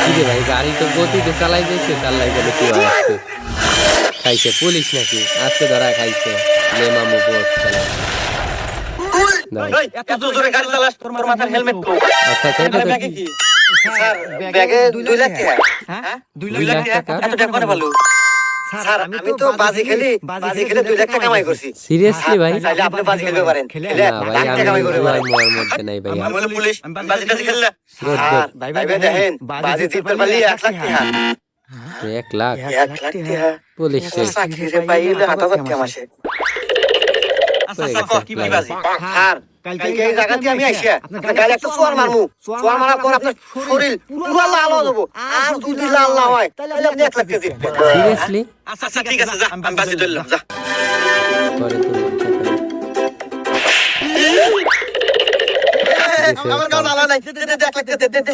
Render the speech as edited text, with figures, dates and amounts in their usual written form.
কিরে ভাই গাড়ি তো গতিতে চালাই যাইছে চালাই গেলে কি আসছে খাইছে পুলিশ নাকি আজকে ধরা খাইছে লে মামু বস চালা এত জোরে গাড়ি চালাস তোর মাথার হেলমেট কো আচ্ছা এটা ব্যাগে কি স্যার ব্যাগে 2 লাখ টাকা হ্যাঁ 2 লাখ টাকা এত টাকা কোনে ভালো স্যার আমি তো বাজি খেলে 2 লাখ টাকা কামাই করছি সিরিয়াসলি ভাই তাহলে আপনি বাজি খেলতে পারেন খেলে না লাখ ভাই টাকা কামাই করতে পারেন মোর মধ্যে নাই ভাই আমি বলে পুলিশ বাজি টাজি খেললা ভাই ভাই দেখেন বাজি জিততে পারলি 1 লাখ টাকা 1 লাখ 1 লাখ টাকা পুলিশ চাকরি রে পাইলে 8000 টাকা মাসে আচ্ছা কি বাজি স্যার কালকে এই জায়গাতে আমি আইছি আপনার গালে একটা সোয়ার মারমু সোয়ার মারার পর আপনার শরীর পুরো লাল হয়ে যাবো আর যদি লাল না হয় তাহলে আপনি 1 লাখ টাকা জিতবেন সিরিয়াসলি আচ্ছা ঠিক আছে যা আমি বাজি ধরলাম যা করে তুমি আমার গাল আলা নাই দে 1 লাখ টাকা দে